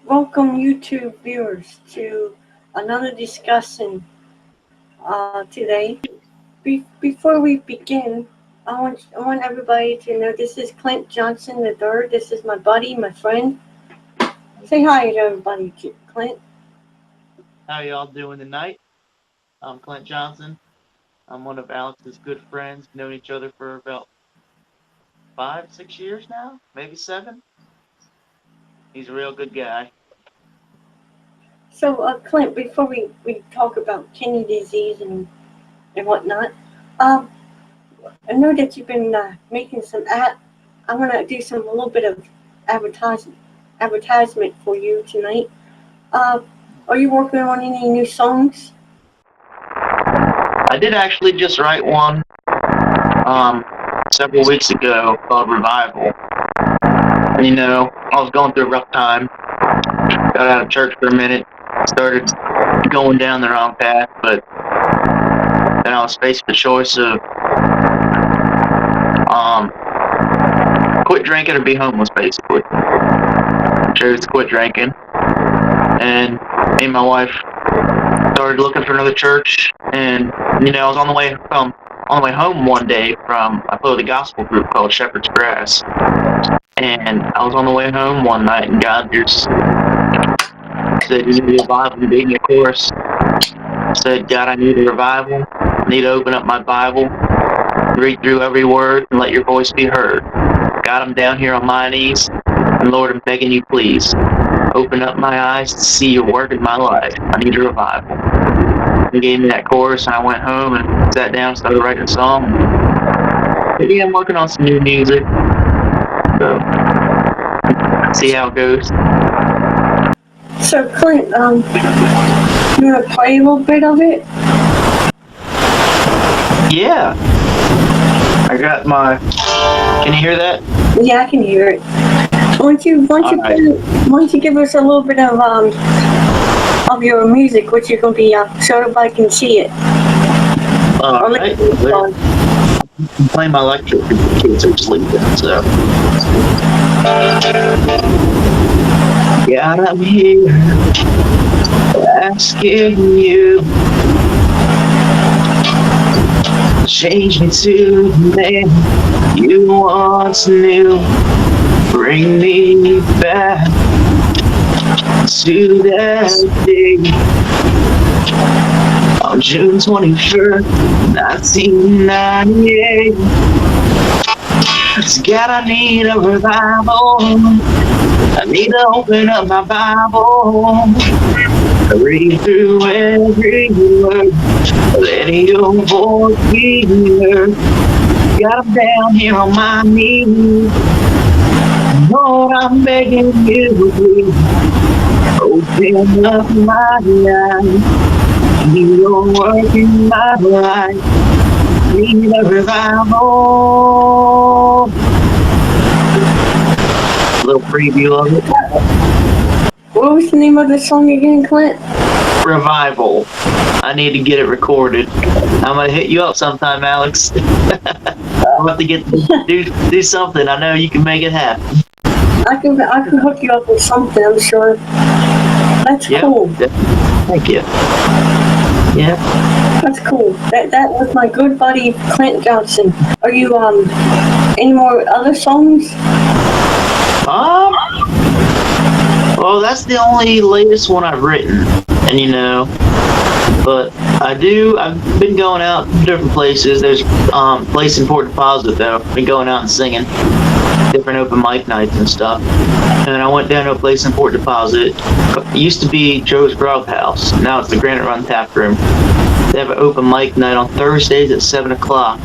Welcome YouTube viewers to another discussion today. Before we begin, I want everybody to know this is Clint Johnson III. This is my buddy, my friend. Say hi to everybody, Clint. How y'all doing tonight? I'm Clint Johnson. I'm one of Alex's good friends. Known each other for about 5-6 years now, maybe 7. He's a real good guy. So, Clint, before we talk about kidney disease and whatnot, I know that you've been making some I want to do a little bit of advertisement for you tonight. Are you working on any new songs? I did actually just write one several weeks ago called Revival. You know, I was going through a rough time. Got out of church for a minute. Started going down the wrong path, but then I was faced with the choice of quit drinking or be homeless, basically. I chose to quit drinking, and me and my wife started looking for another church. And I was on the way home one day from I play with a gospel group called Shepherd's Grass, and I was on the way home one night, and God just said, "You need a Bible." He gave me a chorus. Said, "God, I need a revival. I need to open up my Bible, read through every word, and let your voice be heard. God, I'm down here on my knees, and Lord, I'm begging you, please, open up my eyes to see your work in my life. I need a revival." He gave me that chorus, and I went home and sat down and started writing a song. Maybe I'm working on some new music, so see how it goes. So, Clint, you want to play a little bit of it? Yeah. I got my... Can you hear that? Yeah, I can hear it. Why don't you give us a little bit of your music, what you're going to be, so everybody can see it. All right. I'm playing my electric because the kids are sleeping, so... God, I'm here asking you, change me to the man you once knew. Bring me back to that day on June 21st, 1998. God, I need a revival. I need to open up my Bible, read through every word, letting your voice be heard. God, I'm down here on my knees. Lord, I'm begging you, please, open up my eyes. Need your work in my life. Need a revival. A little preview of it. What was the name of the song again, Clint? Revival. I need to get it recorded. I'm gonna hit you up sometime, Alex. I'll have to do something. I know you can make it happen. I can hook you up with something, I'm sure. That's cool. Thank you. Yeah. That's cool. That was my good buddy Clint Johnson. Are you any more other songs? Well, that's the only latest one I've written, and but I've been going out to different places. There's place in Port Deposit though. I've been going out and singing different open mic nights and stuff. And I went down to a place in Port Deposit. It used to be Joe's Grub House. Now it's the Granite Run Tap Room. They have an open mic night on Thursdays at 7 o'clock.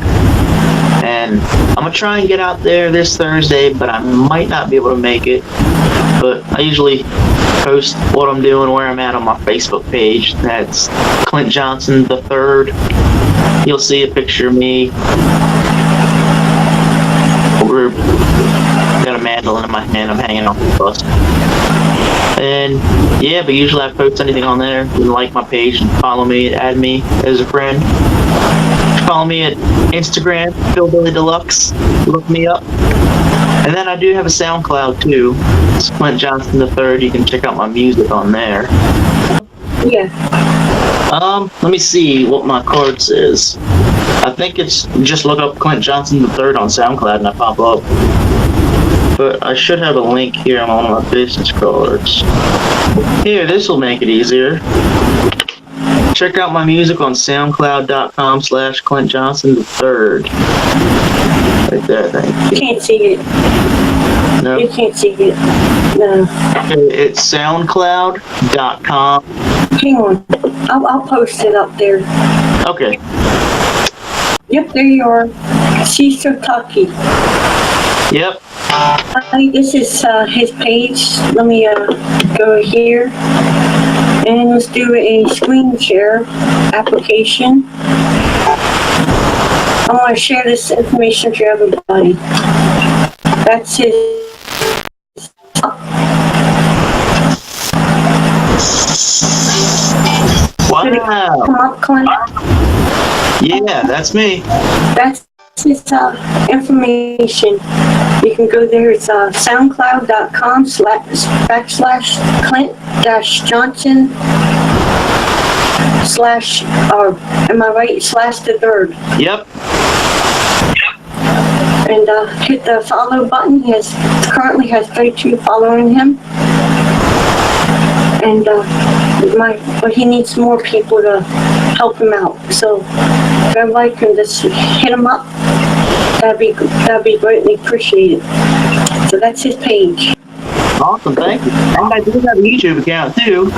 And I'm going to try and get out there this Thursday, but I might not be able to make it. But I usually post what I'm doing, where I'm at on my Facebook page. That's Clint Johnson III. You'll see a picture of me. We're got a mandolin in my hand. I'm hanging off the bus. And yeah, but usually I post anything on there. You can like my page and follow me, add me as a friend. Follow me at Instagram, Philbilly Deluxe. Look me up. And then I do have a SoundCloud too. It's Clint Johnson III. You can check out my music on there. Yeah. Let me see what my card says. I think it's just look up Clint Johnson III on SoundCloud and I pop up. But I should have a link here on one of my business cards. Here, this will make it easier. Check out my music on soundcloud.com/Clint Johnson III. Right there, thank you. You can't see it. No? You can't see it. No. Okay, it's soundcloud.com. Hang on. I'll post it up there. Okay. Yep, there you are. She's so talky. Yep. Hi, this is his page. Let me go here. And let's do a screen share application. I want to share this information to everybody. That's his. Wow. Come up, Clint. Yeah, that's me. That's his information. You can go there. It's soundcloud.com/Clint-Johnson/ am I right? /3. Yep. And hit the follow button. He currently has 32 following him. And but he needs more people to help him out. So if everybody can just hit him up, that'd be greatly appreciated. So that's his page. Awesome, thank you. And I do have a YouTube account too.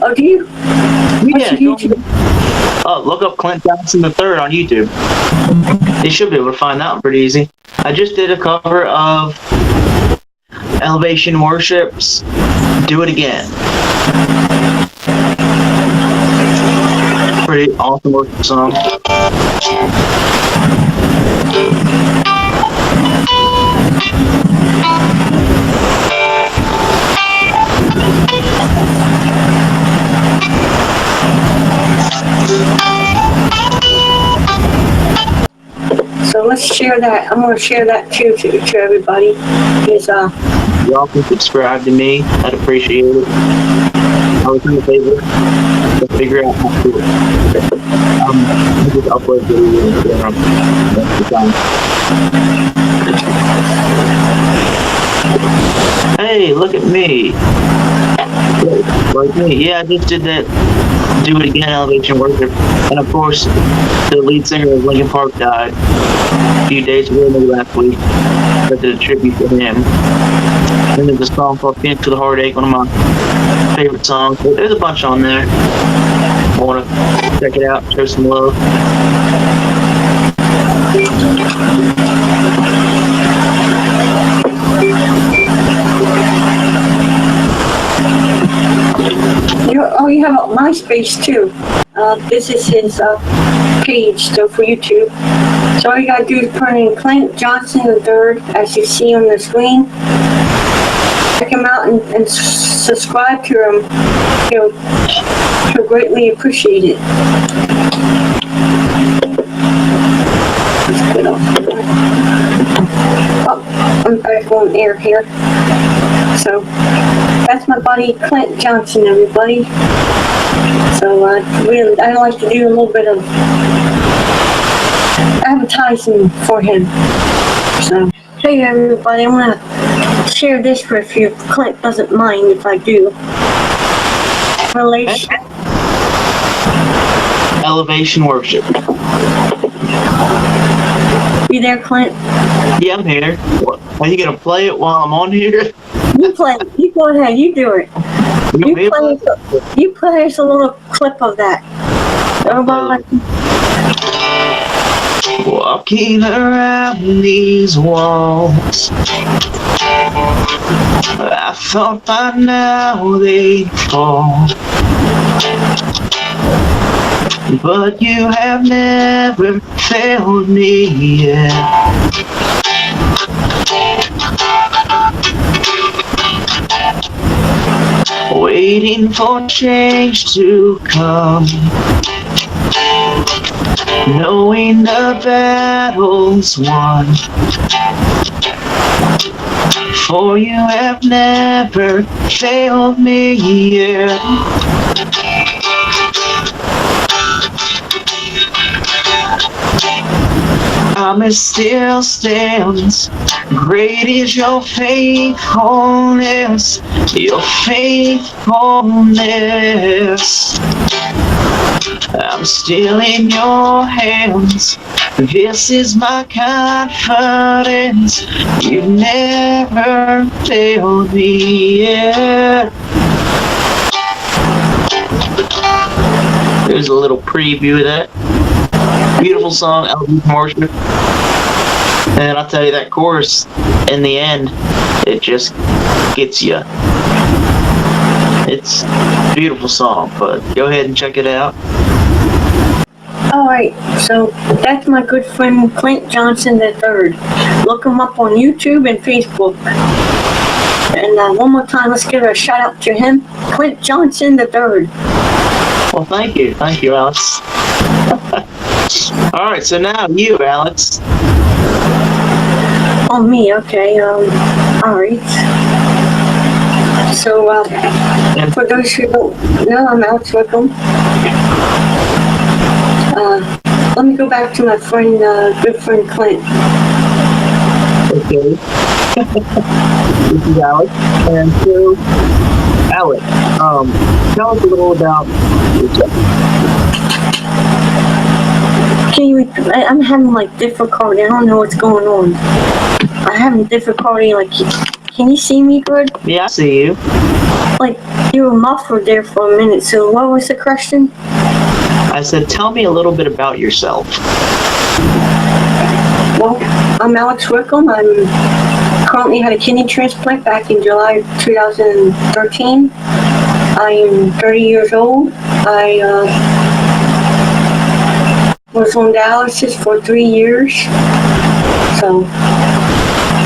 Oh, do you? What's your YouTube? Oh, look up Clint Johnson III on YouTube. You should be able to find that one pretty easy. I just did a cover of Elevation Worship's Do It Again. Pretty awesome worship song. So let's share that. I'm going to share that too to everybody. Y'all can subscribe to me. I'd appreciate it. I was in the favor to figure out how to do it. I just upload videos most of the time. Hey, look at me. Like me. Yeah, I just did that Do It Again Elevation Worship. And of course, the lead singer of Linkin Park died a few days ago, maybe last week. I did a tribute to him. And there's a song called Finish to the Heartache, one of my favorite songs. But there's a bunch on there. I want to check it out, show some love. You have a MySpace too. This is his page, so for YouTube. So all you gotta do is put in Clint Johnson III, as you see on the screen. Check him out and subscribe to him. He'll greatly appreciate it. Let's get off. Oh, I'm back on air here. So that's my buddy Clint Johnson, everybody. So I like to do a little bit of advertising for him. So hey everybody, I'm gonna share this with you. Clint doesn't mind if I do. Elevation Worship. You there, Clint? Yeah, I'm here. What, are you gonna play it while I'm on here? You play. You go ahead. You do it. You play us a little clip of that. Walking around these walls, I thought by now they'd fall, but you have never failed me yet. Waiting for change to come, knowing the battle's won. For you have never failed me yet. Promise still stands. Great is your faithfulness, your faithfulness. I'm still in your hands. This is my confidence. You've never failed me yet. There's a little preview of that. Beautiful song, Elvis Marshall. And I'll tell you, that chorus, in the end, it just gets you. It's a beautiful song, but go ahead and check it out. Alright, so that's my good friend Clint Johnson III. Look him up on YouTube and Facebook. And one more time, let's give a shout out to him, Clint Johnson III. Well, thank you, Alex. Alright, so now you, Alex. Oh, me, okay, alright. So, for those who don't know, I'm Alex Wickham. Let me go back to my friend, good friend Clint. Okay. This is Alex. And so, Alex, tell us a little about yourself. I'm having like difficulty. I don't know what's going on. I'm having difficulty. Like, can you see me good? Yeah, I see you. Like, you were muffled there for a minute. So what was the question? I said, tell me a little bit about yourself. Well, I'm Alex Wickham. I'm currently had a kidney transplant back in July 2013. I am 30 years old. I was on dialysis for 3 years. So,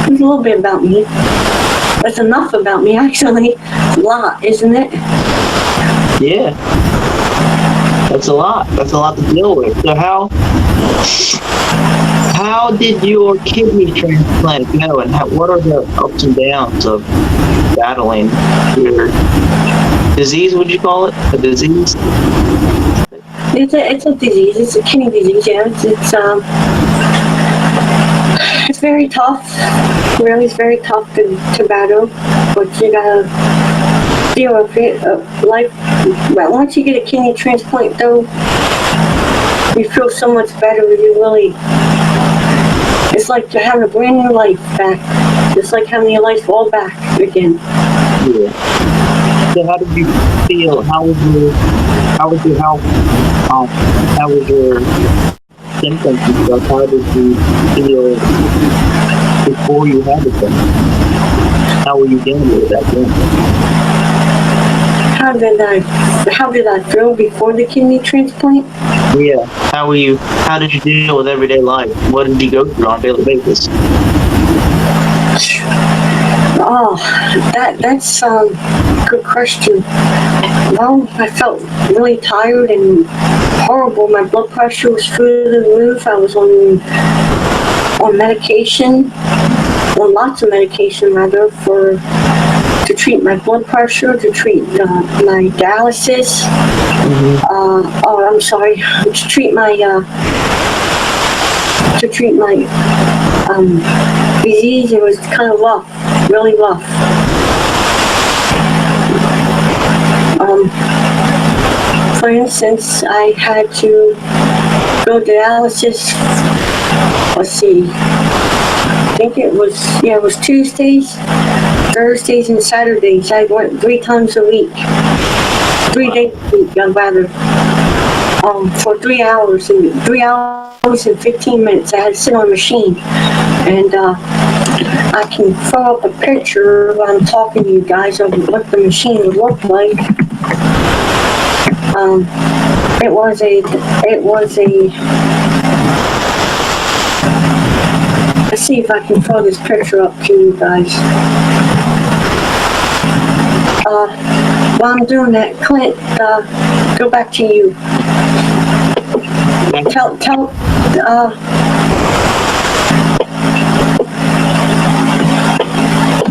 there's a little bit about me. That's enough about me, actually. It's a lot, isn't it? Yeah. That's a lot. That's a lot to deal with. So how did your kidney transplant go, and what are the ups and downs of battling your disease, would you call it? A disease? It's a disease. It's a kidney disease, yeah. It's very tough. Really, it's very tough to battle, but you gotta deal with it. Well, once you get a kidney transplant, though, you feel so much better. It's like you're having a brand new life back. It's like having your life all back again. Yeah. So how did you feel? How was your health? How was your symptoms and stuff? How did you feel before you had the symptoms? How were you dealing with that then? How did I feel before the kidney transplant? Yeah. How did you deal with everyday life? What did you go through on a daily basis? Oh, that's a good question. Well, I felt really tired and horrible. My blood pressure was through the roof. I was on medication, on lots of medication rather, to treat my blood pressure, to treat my dialysis. Mm-hmm. To treat my disease. It was kind of rough, really rough. For instance, I had to go to dialysis. Let's see. I think it was Tuesdays, Thursdays, and Saturdays. I went 3 times a week. 3 days a week, rather. For 3 hours and 15 minutes. I had to sit on a machine, and I can throw up a picture while I'm talking to you guys of what the machine would look like. It was a. Let's see if I can throw this picture up to you guys. While I'm doing that, Clint, go back to you. Tell.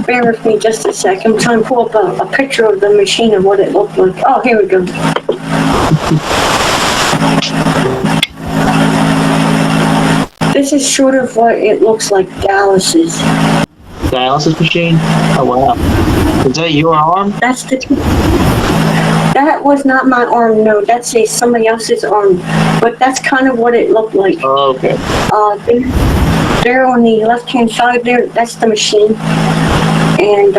Bear with me just a sec. I'm trying to pull up a picture of the machine and what it looked like. Oh, here we go. This is sort of what it looks like Dallas's. Dialysis machine? Oh, wow. Is that your arm? That was not my arm, no. That's somebody else's arm. But that's kind of what it looked like. Oh, okay. There on the left-hand side there, that's the machine. And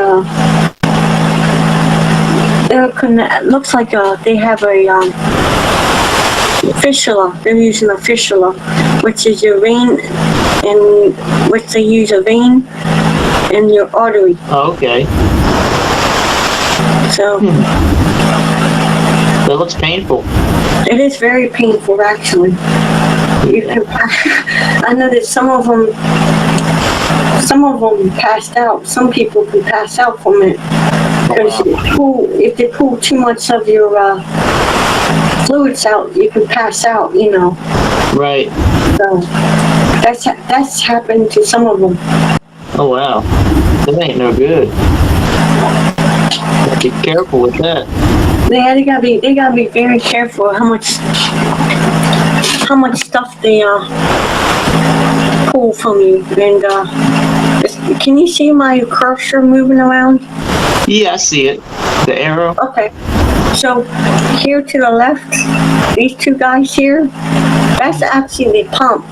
it looks like they have a fistula. They're using a fistula, which is your vein, in which they use a vein in your artery. Oh, okay. So that looks painful. It is very painful, actually. I know that some of them passed out. Some people can pass out from it because if they pull too much of your fluids out, you can pass out. You know. Right. So that's happened to some of them. Oh wow, that ain't no good. Be careful with that. Yeah, they gotta be very careful how much stuff they pull from you. And can you see my cursor moving around? Yeah, I see it. The arrow. Okay. So here to the left, these two guys here, that's actually the pump.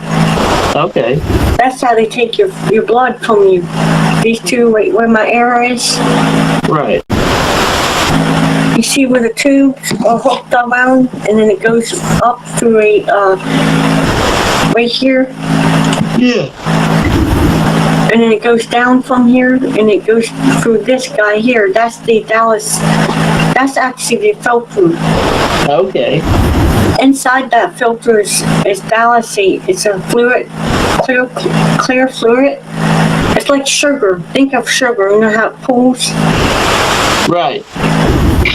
Okay. That's how they take your blood from you. These two, right where my arrow is. Right. You see where the tubes are hooked around, and then it goes up through right here. Yeah. And then it goes down from here, and it goes through this guy here. That's the Dallas. That's actually the filter. Okay. Inside that filter is Dallasate. It's a fluid, clear fluid. It's like sugar. Think of sugar. You know how it pools? Right.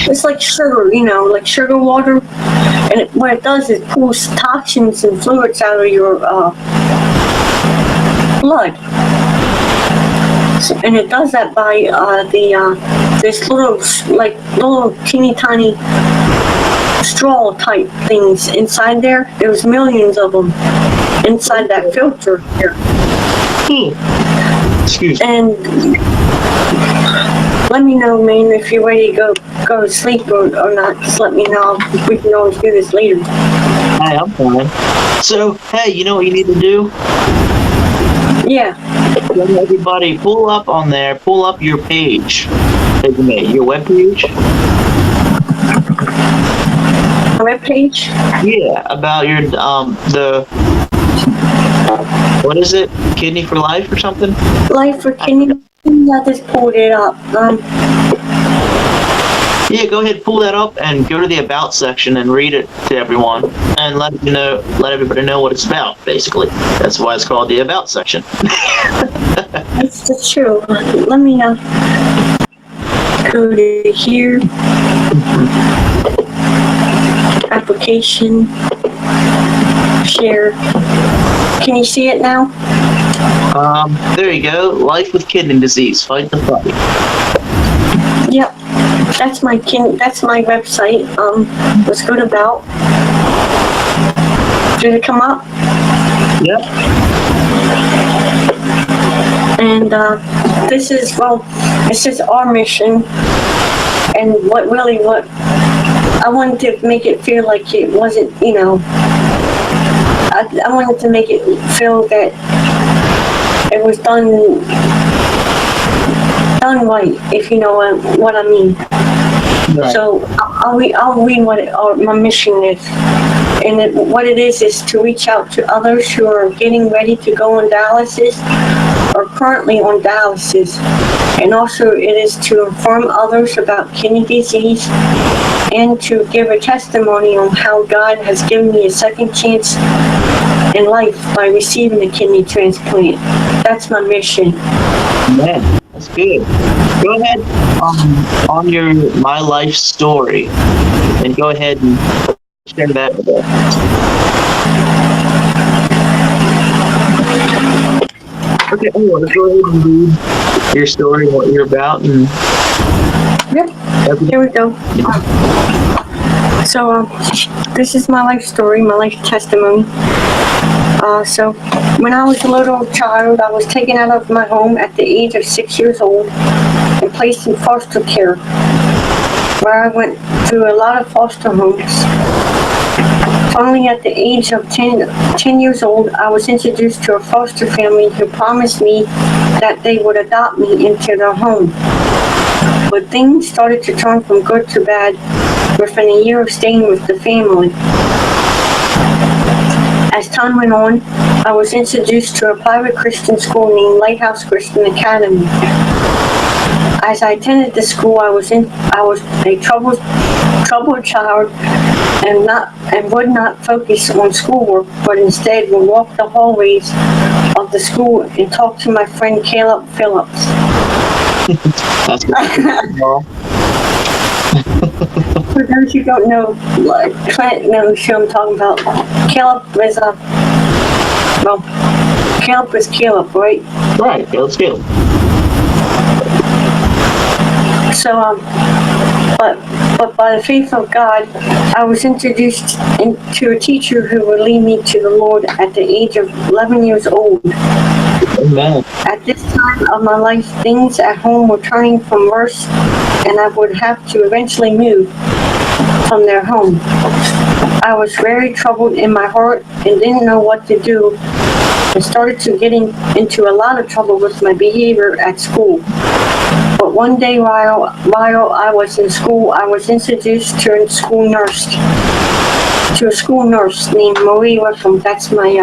It's like sugar, like sugar water. And what it does is pulls toxins and fluids out of your blood. And it does that by this little teeny tiny straw type things inside there. There's millions of them inside that filter here. Excuse me. And let me know, man, if you're ready to go to sleep or not. Just let me know. We can always do this later. Hey, I'm fine. So, hey, you know what you need to do? Yeah. Everybody, pull up on there. Pull up your page. Your web page. Web page? Yeah, about your what is it? Kidney for Life or something? Life for Kidney. I just pulled it up. Yeah, go ahead, pull that up and go to the About section and read it to everyone and let everybody know what it's about, basically. That's why it's called the About section. That's true. Let me go to here. Application. Share. Can you see it now? There you go. Life with Kidney Disease. Fight the fight. Yep. That's my website. Let's go to About. Did it come up? Yep. And this is our mission. And what I wanted to make it feel like it wasn't, I wanted to make it feel that it was done right, if you know what I mean. Right. So I'll read what my mission is. And what it is to reach out to others who are getting ready to go on dialysis or currently on dialysis. And also it is to inform others about kidney disease and to give a testimony on how God has given me a second chance in life by receiving a kidney transplant. That's my mission. Man, that's good. Go ahead on your My Life story and go ahead and share that with us. Okay, well, let's go ahead and read your story, what you're about, and Yep. Here we go. So, this is my life story, my life testimony. So, when I was a little child, I was taken out of my home at the age of 6 years old and placed in foster care, where I went through a lot of foster homes. Finally, at the age of 10 years old, I was introduced to a foster family who promised me that they would adopt me into their home. But things started to turn from good to bad within a year of staying with the family. As time went on, I was introduced to a private Christian school named Lighthouse Christian Academy. As I attended the school, I was a troubled child and would not focus on schoolwork, but instead would walk the hallways of the school and talk to my friend Caleb Phillips. that's good. For those who don't know, Clint knows who I'm talking about. Caleb was Caleb, right? Right, let's go. So, but by the faith of God, I was introduced to a teacher who would lead me to the Lord at the age of 11 years old. Amen. At this time of my life, things at home were turning from worse, and I would have to eventually move from their home. I was very troubled in my heart and didn't know what to do, and started to get into a lot of trouble with my behavior at school. But one day while I was in school, I was introduced to a school nurse named Marie Wickham. That's my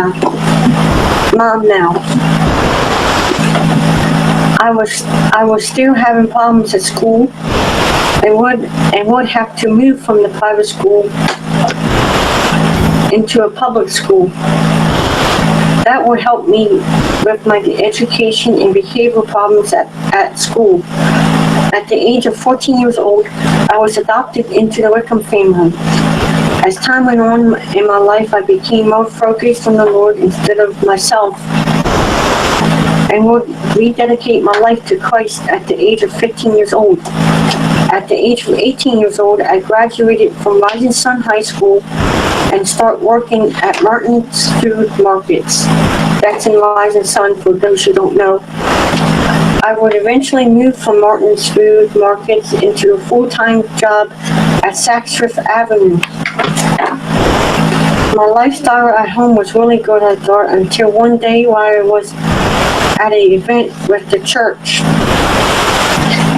mom now. I was still having problems at school and would have to move from the private school into a public school. That would help me with my education and behavioral problems at school. At the age of 14 years old, I was adopted into the Wickham family. As time went on in my life, I became more focused on the Lord instead of myself, and would rededicate my life to Christ at the age of 15 years old. At the age of 18 years old, I graduated from Rising Sun High School and start working at Martin's Food Markets. That's in Rising Sun for those who don't know. I would eventually move from Martin's Food Markets into a full-time job at Saks Fifth Avenue. My lifestyle at home was really good, I thought, until one day while I was at an event with the church,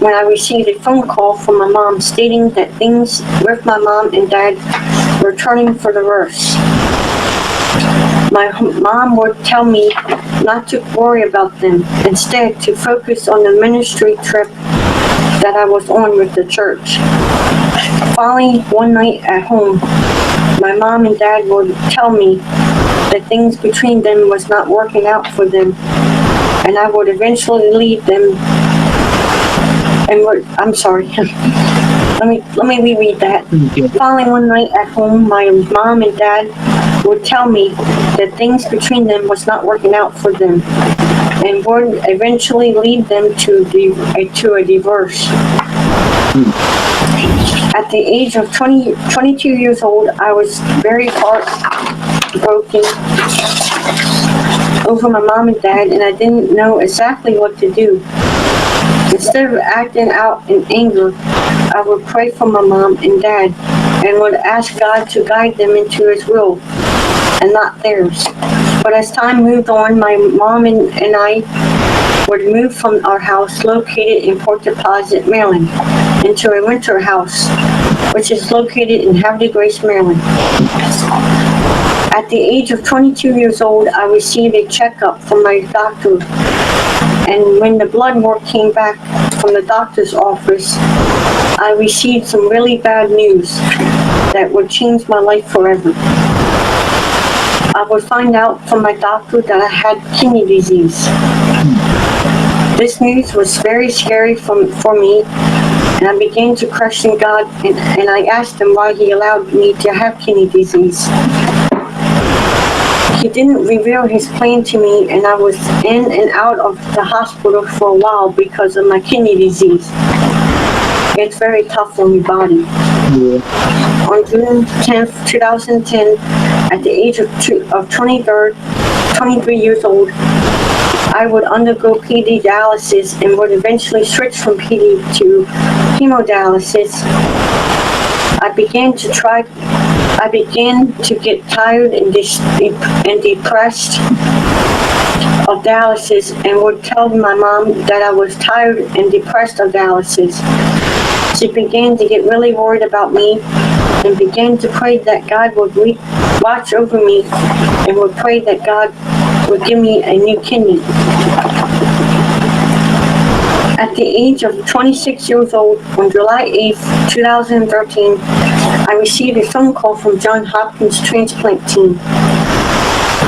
when I received a phone call from my mom stating that things with my mom and dad were turning for the worse. My mom would tell me not to worry about them, instead to focus on the ministry trip that I was on with the church. Finally, one night at home, my mom and dad would tell me that things between them was not working out for them, and I would eventually lead them. I'm sorry. Let me reread that. Finally, one night at home, my mom and dad would tell me that things between them was not working out for them, and would eventually lead them to a divorce. At the age of 22 years old, I was very heartbroken over my mom and dad, and I didn't know exactly what to do. Instead of acting out in anger, I would pray for my mom and dad and would ask God to guide them into His will and not theirs. But as time moved on, my mom and I would move from our house located in Port Deposit, Maryland, into a winter house, which is located in Havre de Grace, Maryland. At the age of 22 years old, I received a checkup from my doctor, and when the blood work came back from the doctor's office, I received some really bad news that would change my life forever. I would find out from my doctor that I had kidney disease. This news was very scary for me, and I began to question God, and I asked Him why He allowed me to have kidney disease. He didn't reveal his plan to me, and I was in and out of the hospital for a while because of my kidney disease. It's very tough on your body. Yeah. On June 10th, 2010, at the age of 23 years old, I would undergo PD dialysis and would eventually switch from PD to hemodialysis. I began to get tired and depressed of dialysis and would tell my mom that I was tired and depressed of dialysis. She began to get really worried about me and began to pray that God would watch over me and would pray that God would give me a new kidney. At the age of 26 years old, on July 8th, 2013, I received a phone call from Johns Hopkins transplant team.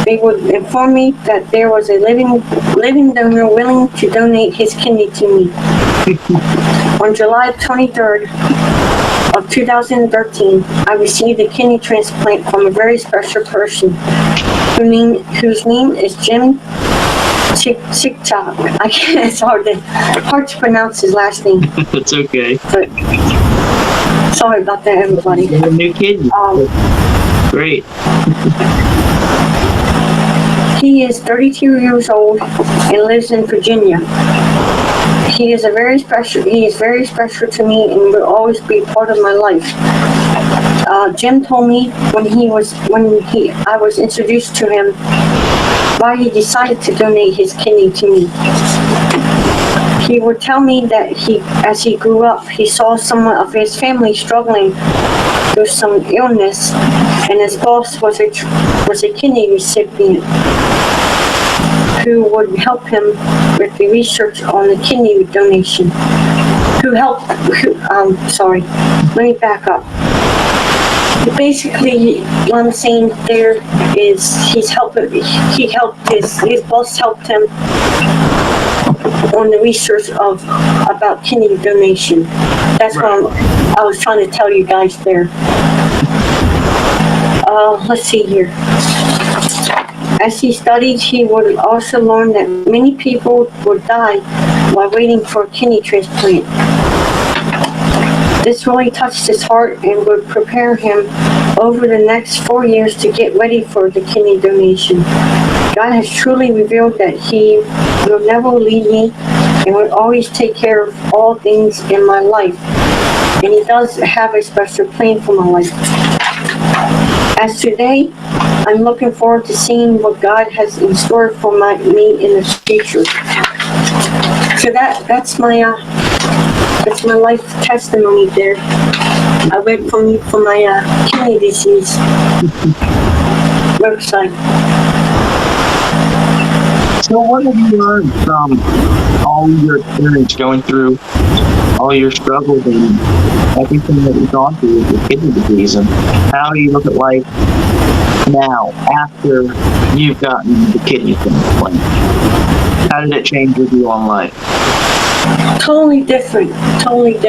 They would inform me that there was a living donor willing to donate his kidney to me. On July 23rd of 2013, I received a kidney transplant from a very special person whose name is Jim Chickchop. It's hard to pronounce his last name. It's okay. But sorry about that, everybody. You're a new kidney. Great. He is 32 years old and lives in Virginia. He is very special to me and will always be part of my life. Jim told me when I was introduced to him why he decided to donate his kidney to me. He would tell me that as he grew up, he saw someone of his family struggling with some illness, and his boss was a kidney recipient who would help him with the research on the kidney donation. Let me back up. Basically, what I'm saying there is his boss helped him on the research about kidney donation. That's right. What I was trying to tell you guys there. Let's see here. As he studied, he would also learn that many people would die while waiting for a kidney transplant. This really touched his heart and would prepare him over the next 4 years to get ready for the kidney donation. God has truly revealed that He will never leave me and will always take care of all things in my life. And He does have a special plan for my life. As today, I'm looking forward to seeing what God has in store for me in the future. So that's my life testimony there. I read from my kidney disease website. So what have you learned from all your experience going through all your struggles and everything that you've gone through with your kidney disease, and how do you look at life now after you've gotten the kidney transplant? How did it change your view on life? Totally different, Clint.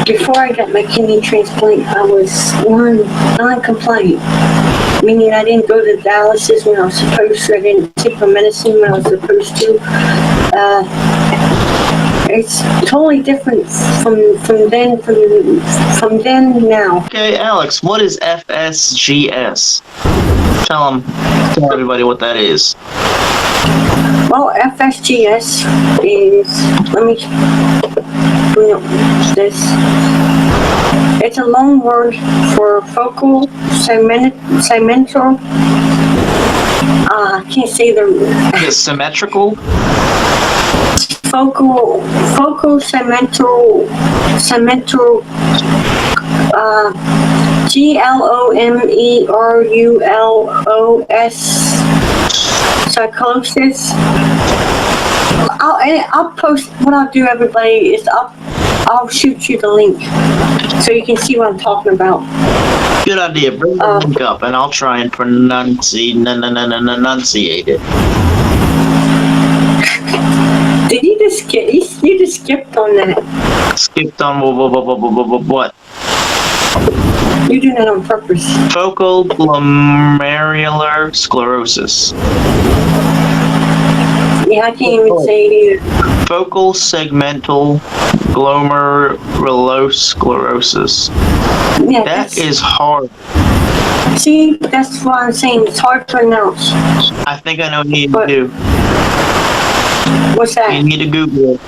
Before I got my kidney transplant, I was non-compliant, meaning I didn't go to dialysis when I was supposed to. I didn't take my medicine when I was supposed to. It's totally different from then now. Okay, Alex, what is FSGS? Tell everybody what that is. Well, FSGS is, it's a long word for focal segmental, I can't say the... Is symmetrical? Focal segmental, GLOMERULOS, psychosis. I'll post, what I'll do, everybody, is I'll shoot you the link so you can see what I'm talking about. Good idea. Bring the link up and I'll try and enunciate it. Did you just skipped on that? Skipped on what? You do that on purpose. Focal glomerular sclerosis. Yeah, I can't even say it either. Focal segmental glomerulosclerosis. Yeah, That is hard. See, that's what I'm saying. It's hard to pronounce. I think I know what you need to do. What's that? You need to Google it.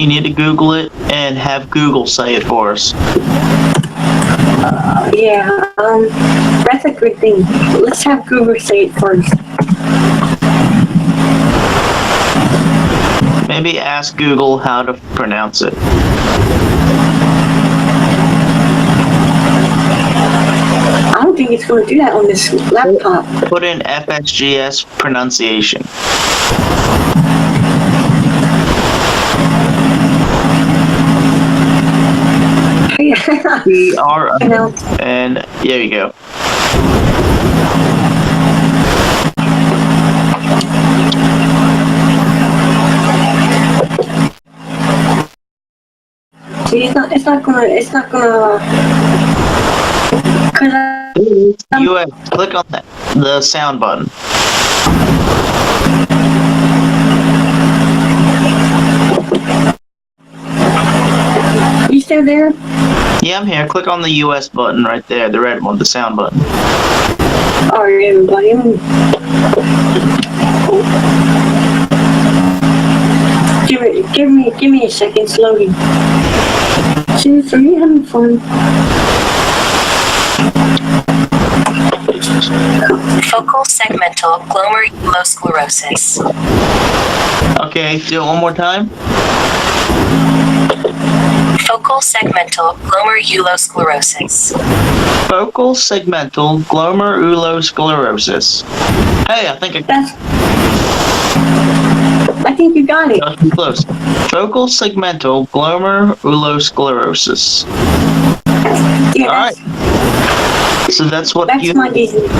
You need to Google it and have Google say it for us. Yeah, that's a good thing. Let's have Google say it first. Maybe ask Google how to pronounce it. I don't think it's going to do that on this laptop. Put in FSGS pronunciation. PR, and there you go. See, it's not gonna, cause US, click on the sound button. You still there? Yeah, I'm here. Click on the US button right there, the red one, the sound button. Alright, everybody. Give me a second, slowly. See, so you having fun? Focal segmental glomerulosclerosis. Okay, do it one more time. Focal segmental glomerulosclerosis. Focal segmental glomerulosclerosis. Hey, I think I think you got it. That was too close. Focal segmental glomerulosclerosis. Yeah, all right. So that's what that's my disease.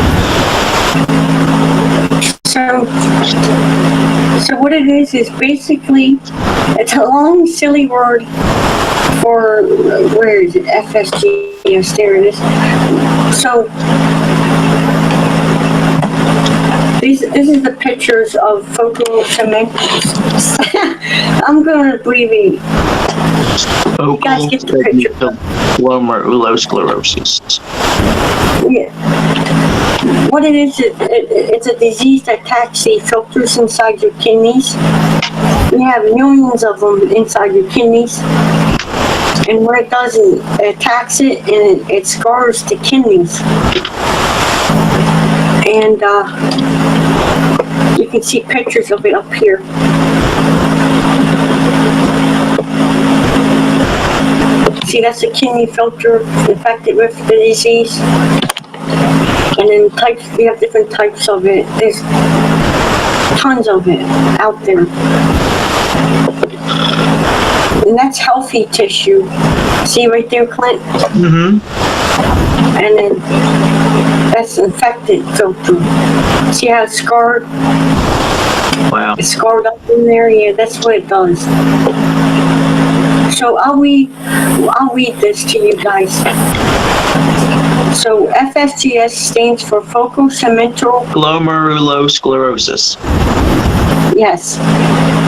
So what it is basically, it's a long, silly word for, where is it? FSG. Yes, there it is. So this is the pictures of focal segmental. I'm going to abbreviate. You guys get the picture. Glomerulosclerosis. Yeah. What it is, it's a disease that attacks the filters inside your kidneys. You have millions of them inside your kidneys. And what it does is it attacks it and it scars the kidneys. And you can see pictures of it up here. See, that's a kidney filter infected with the disease. And then we have different types of it. There's tons of it out there. And that's healthy tissue. See right there, Clint? Mm-hmm. And then that's infected filter. See how it's scarred? Wow. It's scarred up in there. Yeah, that's what it does. So I'll read this to you guys. So FSGS stands for focal segmental glomerulosclerosis. Yes.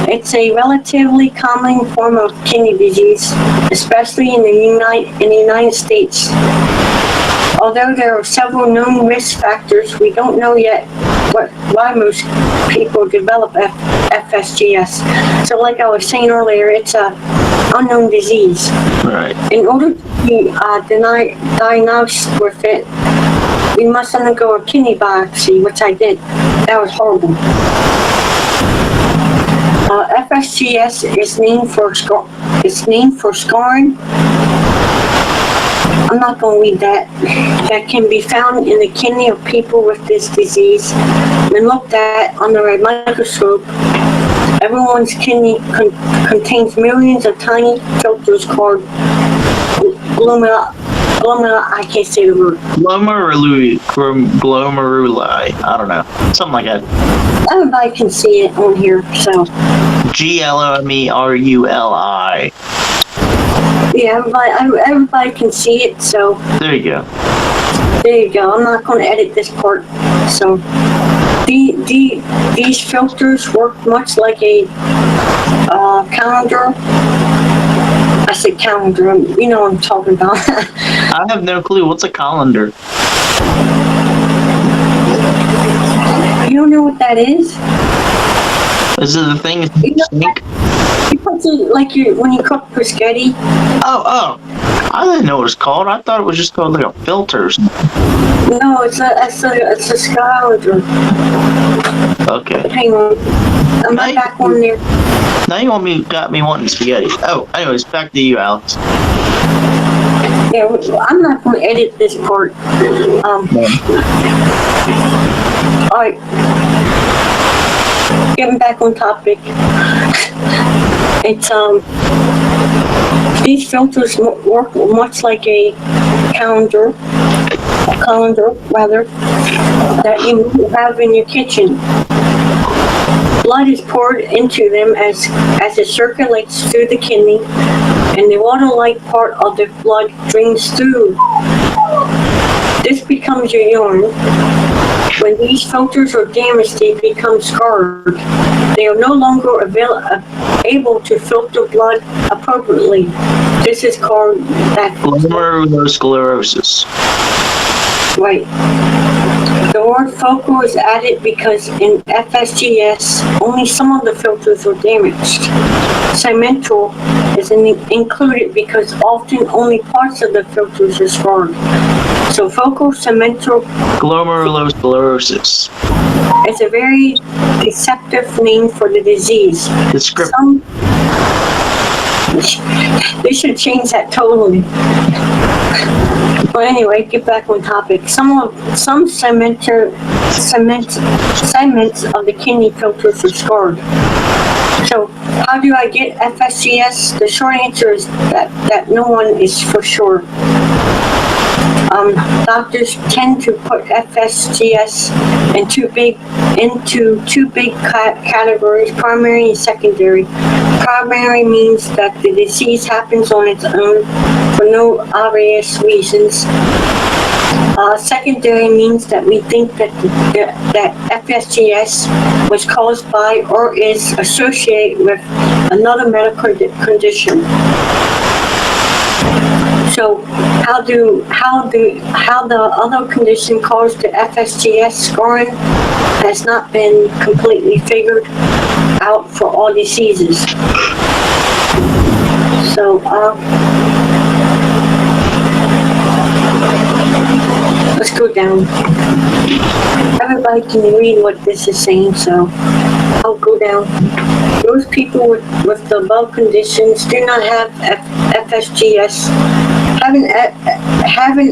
It's a relatively common form of kidney disease, especially in the United States. Although there are several known risk factors, we don't know yet why most people develop FSGS. So like I was saying earlier, it's a unknown disease. Right. In order to be diagnosed with it, we must undergo a kidney biopsy, which I did. That was horrible. FSGS is named for scarring. I'm not going to read that. That can be found in the kidney of people with this disease. When looked at under a microscope, everyone's kidney contains millions of tiny filters called I can't say the word. Glomeruli. I don't know. Something like that. Everybody can see it on here, so. Glomeruli. Yeah, everybody can see it, so There you go. there you go. I'm not going to edit this part. So these filters work much like a calendar. I said calendar. You know what I'm talking about. I have no clue. What's a colander? You don't know what that is? Is it the thing in You the know, sink? you put it like when you cook spaghetti. Oh. I didn't know what it's called. I thought it was just called like a filter or something. No, it's a calendar. Okay. Hang on. I'm Now you- back on there. Now you got me wanting spaghetti. Oh, anyways, back to you, Alex. Yeah, I'm not going to edit this part. All right. Getting back on topic. It's these filters work much like a calendar rather, that you have in your kitchen. Blood is poured into them as it circulates through the kidney, and the water-like part of the blood drains through. This becomes your urine. When these filters are damaged, they become scarred. They are no longer able to filter blood appropriately. This is called Glomerulosclerosis. Right. The word focal is added because in FSGS, only some of the filters are damaged. Segmental is included because often only parts of the filters are scarred. So focal segmental Glomerulosclerosis. is a very deceptive name for the disease. Description. They should change that totally. But anyway, get back on topic. Some segments of the kidney filters are scarred. So how do I get FSGS? The short answer is that no one is for sure. Doctors tend to put FSGS into two big categories: primary and secondary. Primary means that the disease happens on its own for no obvious reasons. Secondary means that we think that FSGS was caused by or is associated with another medical condition. So how the other condition caused the FSGS scarring has not been completely figured out for all diseases. So let's go down. Everybody can read what this is saying, so I'll go down. Those people with the above conditions do not have FSGS. Having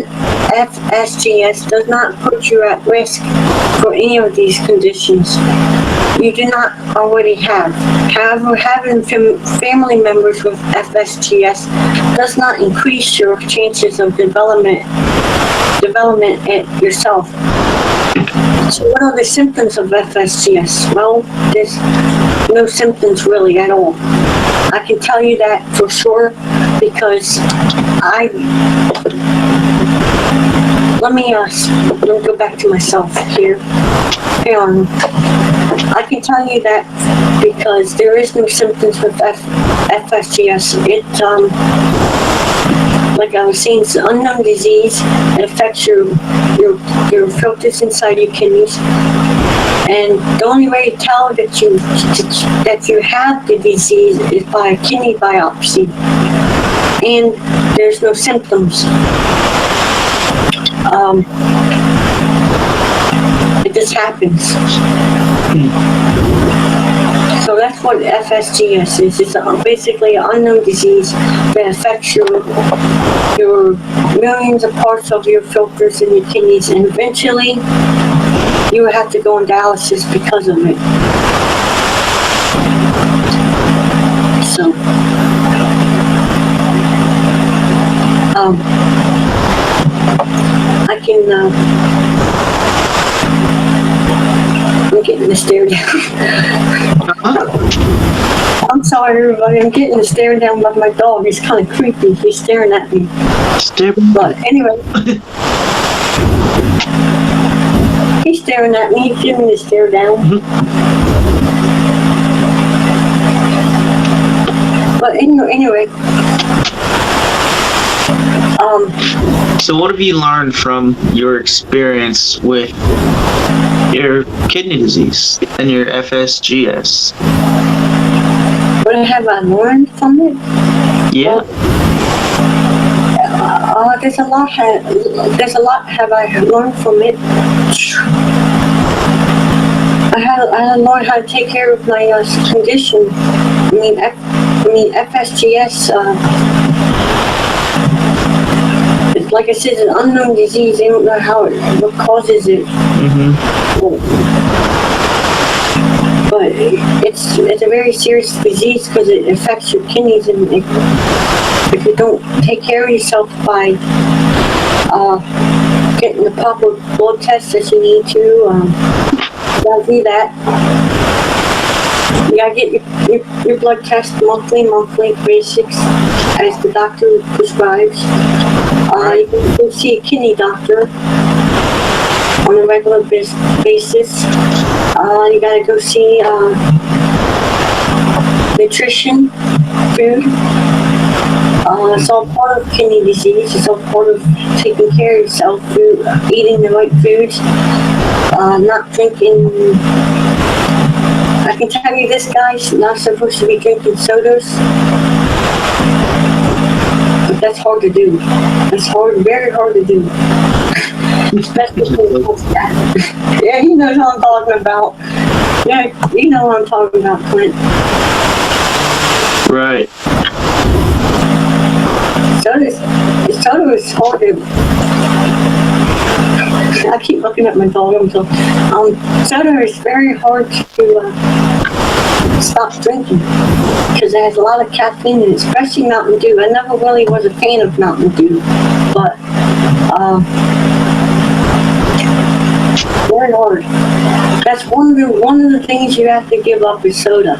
FSGS does not put you at risk for any of these conditions you do not already have. However, having family members with FSGS does not increase your chances of development it yourself. So what are the symptoms of FSGS? Well, there's no symptoms really at all. I can tell you that for sure because let me go back to myself here. Hang on. I can tell you that because there is no symptoms with FSGS. It like I was saying, it's an unknown disease. It affects your filters inside your kidneys. And the only way to tell that you have the disease is by a kidney biopsy. And there's no symptoms. It just happens. So that's what FSGS is. It's basically an unknown disease that affects your millions of parts of your filters in your kidneys, and eventually you will have to go on dialysis because of it. So, I can, I'm getting the stare down. I'm I'm sorry, everybody. I'm getting stared down by my dog. He's kind of creepy. He's staring at me. But anyway, he's staring at me. He's giving me a stare down. But anyway. So what have you learned from your experience with your kidney disease and your FSGS? What have I learned from it? Yeah. There's a lot have I learned from it. I had to learn how to take care of my condition. I mean FSGS. It's like I said, it's an unknown disease. They don't know what causes it. But it's a very serious disease because it affects your kidneys, and if you don't take care of yourself by getting the proper blood tests that you need to, you gotta do that. You gotta get your blood test monthly basics as the doctor prescribes. You can go see a kidney doctor on a regular basis. You gotta go see nutrition, food. It's all part of kidney disease. It's all part of taking care of yourself, eating the right foods, not drinking. I can tell you this, guys, not supposed to be drinking sodas. But that's hard to do. It's very hard to do. Especially for that. Yeah, you know what I'm talking about. Yeah, you know what I'm talking about, Clint. Right. Soda is hard to... I keep looking at my dog. Soda is very hard to stop drinking because it has a lot of caffeine in it, especially Mountain Dew. I never really was a fan of Mountain Dew, but very hard. That's one of the things you have to give up is soda.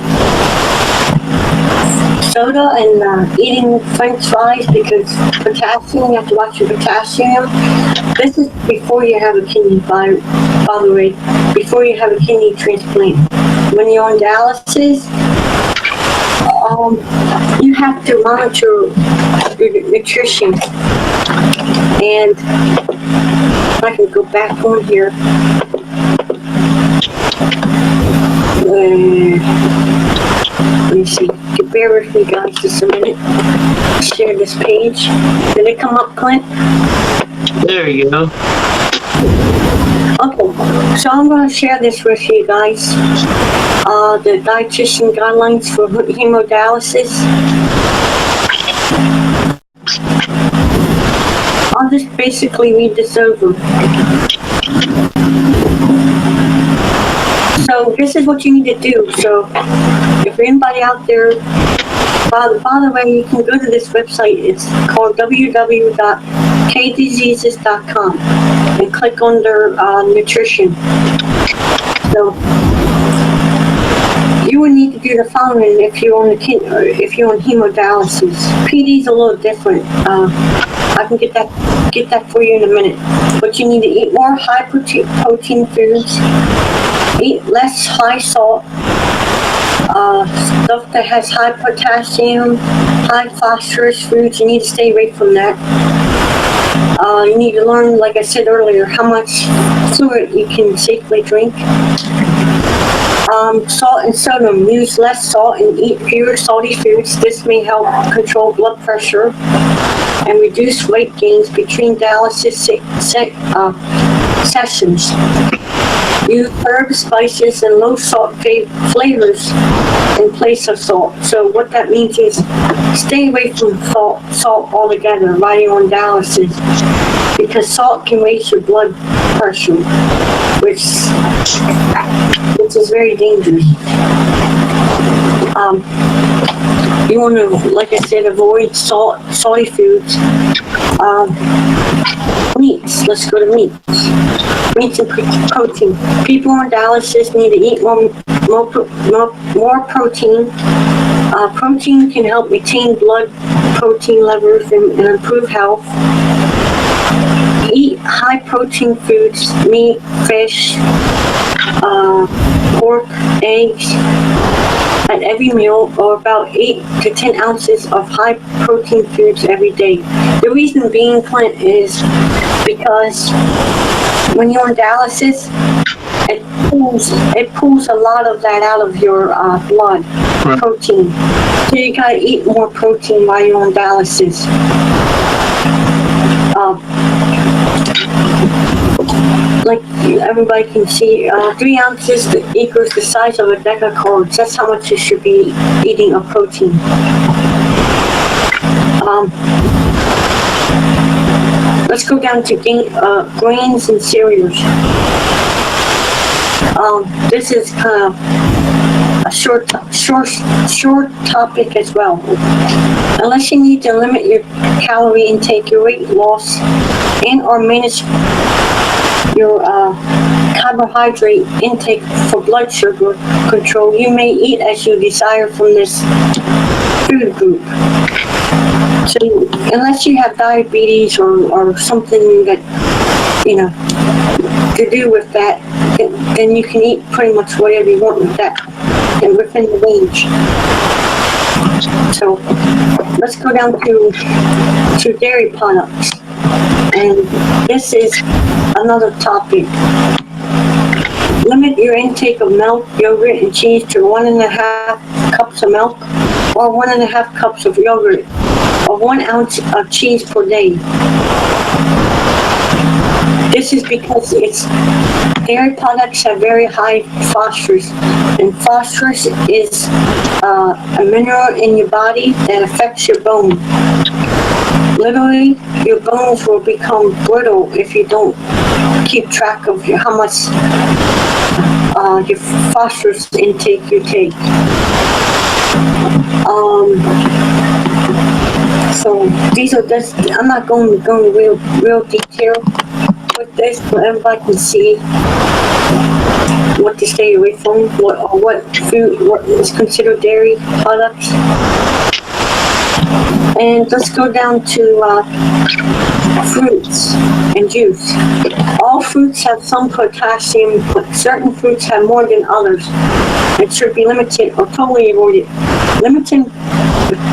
Soda and eating French fries because potassium, you have to watch your potassium. This is before you have a kidney, by the way, before you have a kidney transplant. When you're on dialysis, you have to monitor your nutrition. And if I can go back on here. Let me see. Bear with me, guys, just a minute. Share this page. Did it come up, Clint? There you go. Okay, so I'm going to share this with you guys. The dietitian guidelines for hemodialysis. I'll just basically read this over. So this is what you need to do. So if you're anybody out there, by the way, you can go to this website. It's called www.kdiseases.com and click under nutrition. So you would need to do the following if you're on hemodialysis. PD's a little different. I can get that for you in a minute. But you need to eat more high protein foods. Eat less high salt, stuff that has high potassium, high phosphorus foods. You need to stay away from that. You need to learn, like I said earlier, how much fluid you can safely drink. Salt and sodium. Use less salt and eat fewer salty foods. This may help control blood pressure and reduce weight gains between dialysis sessions. Use herbs, spices, and low salt flavors in place of salt. So what that means is stay away from salt altogether while you're on dialysis, because salt can raise your blood pressure, which is very dangerous. You want to, like I said, avoid salty foods. Meats. Let's go to meats. Meats and protein. People on dialysis need to eat more protein. Protein can help maintain blood protein levels and improve health. Eat high protein foods, meat, fish, pork, eggs at every meal, or about 8 to 10 ounces of high protein foods every day. The reason being, Clint, is because when you're on dialysis, it pulls a lot of that out of your blood, protein. So you gotta eat more protein while you're on dialysis. Like everybody can see, 3 ounces equals the size of a deck of cards. That's how much you should be eating of protein. Let's go down to grains and cereals. This is kind of a short topic as well. Unless you need to limit your calorie intake, your weight loss, and or manage your carbohydrate intake for blood sugar control, you may eat as you desire from this food group. So unless you have diabetes or something that, to do with that, then you can eat pretty much whatever you want with that, and within the range. So let's go down to dairy products. And this is another topic. Limit your intake of milk, yogurt, and cheese to 1.5 cups of milk, or 1.5 cups of yogurt, or 1 ounce of cheese per day. This is because dairy products have very high phosphorus, and phosphorus is a mineral in your body that affects your bone. Literally, your bones will become brittle if you don't keep track of how much your phosphorus intake you take. So these are just, I'm not going real detail with this, but everybody can see what to stay away from, what is considered dairy products. And let's go down to fruits and juice. All fruits have some potassium, but certain fruits have more than others. It should be limited or totally avoided. Limiting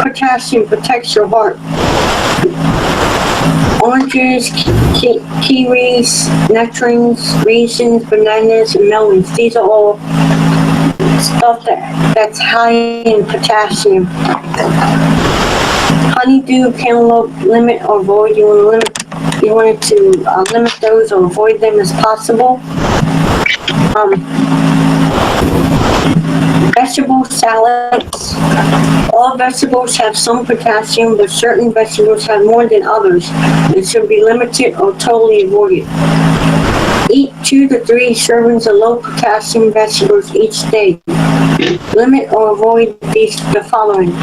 potassium protects your heart. Oranges, kiwis, nectarines, raisins, bananas, and melons. These are all stuff that's high in potassium. Honeydew, cantaloupe, limit or avoid. You want to limit those or avoid them as possible. Vegetable salads. All vegetables have some potassium, but certain vegetables have more than others. It should be limited or totally avoided. Eat 2 to 3 servings of low potassium vegetables each day. Limit or avoid the following: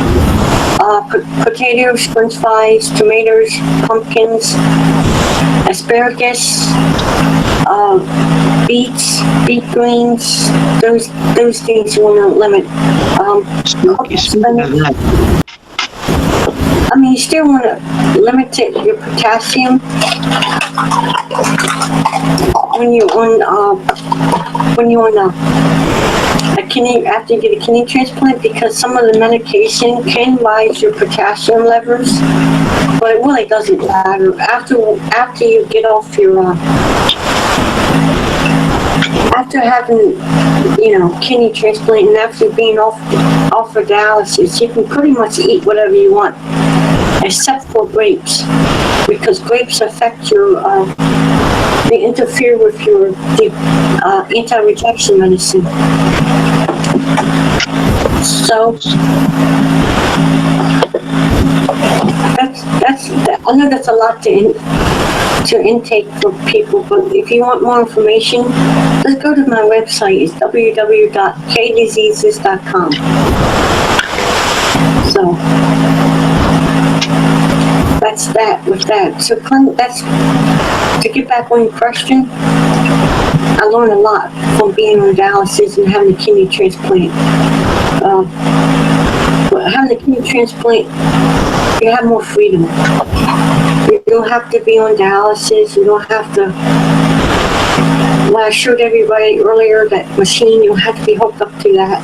potatoes, french fries, tomatoes, pumpkins, asparagus, beets, beet greens. Those things you want to limit. You still want to limit your potassium when you're on a kidney, after you get a kidney transplant, because some of the medication can rise your potassium levels, but it really doesn't matter. After you get off your after having kidney transplant and after being off for dialysis, you can pretty much eat whatever you want, except for grapes, because grapes affect your they interfere with your anti-rejection medicine. So I know that's a lot to intake for people, but if you want more information, let's go to my website. It's www.kdiseases.com. So that's that with that. So Clint, that's to get back on your question. I learned a lot from being on dialysis and having a kidney transplant. But having a kidney transplant, you have more freedom. You don't have to be on dialysis. You don't have to. When I showed everybody earlier that machine, you don't have to be hooked up to that.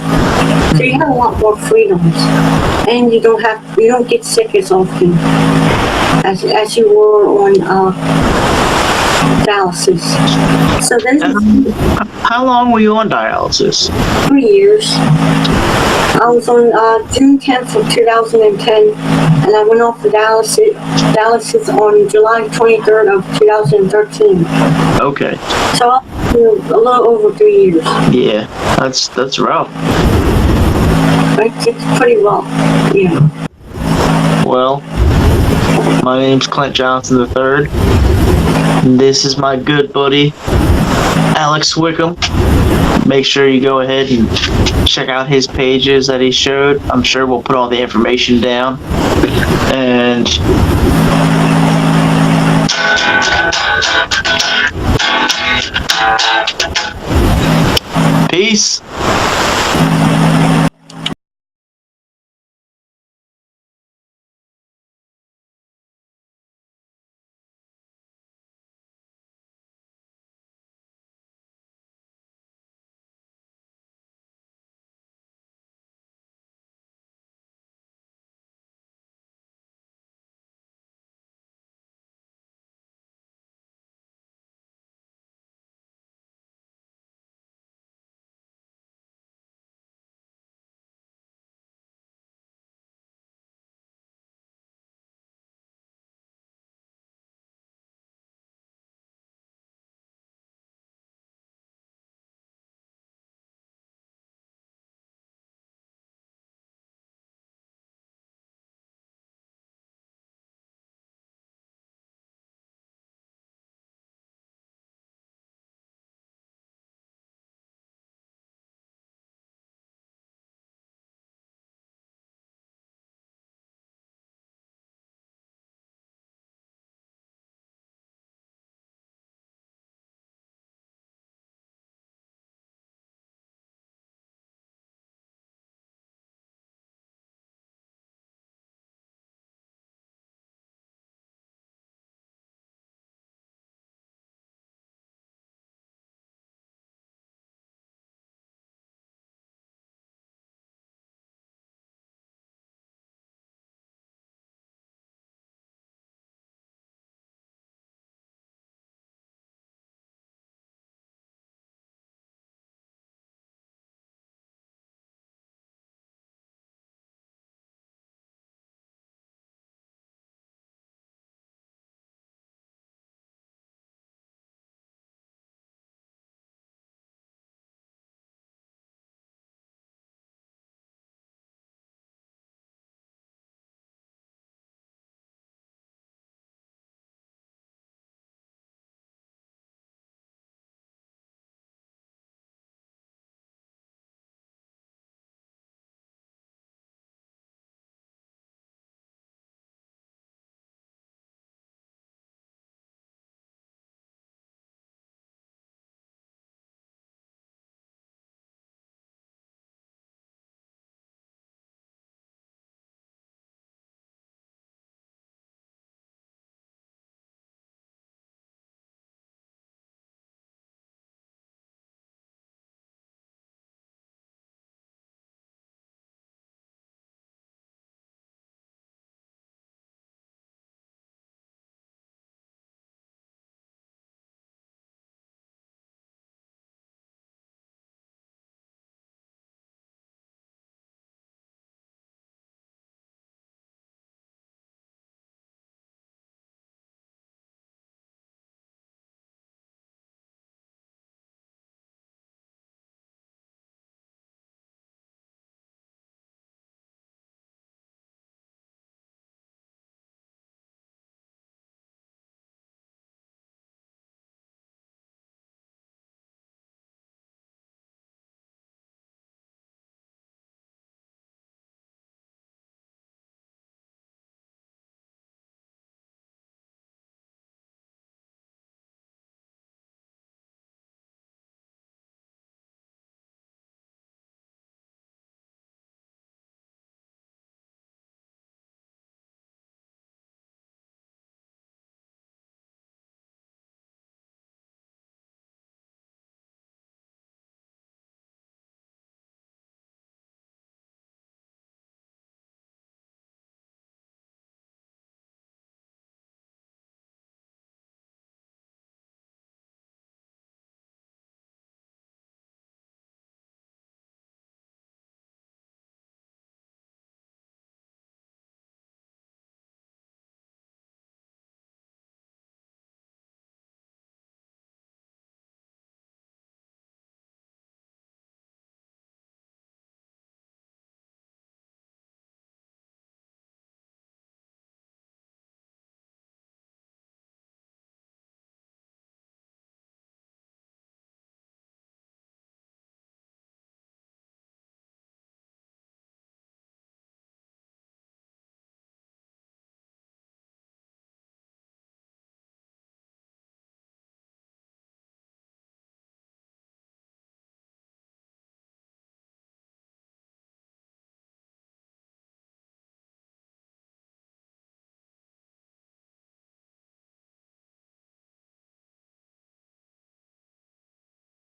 So you have a lot more freedoms, and you don't get sick as often as you were on dialysis. So then, How long were you on dialysis? 3 years. I was on June 10th of 2010, and I went off the dialysis on July 23rd of 2013. Okay. So a little over 3 years. Yeah, that's rough. It's pretty rough. Yeah. Well, my name's Clint Johnson III. And this is my good buddy, Alex Wickham. Make sure you go ahead and check out his pages that he showed. I'm sure we'll put all the information down. And peace.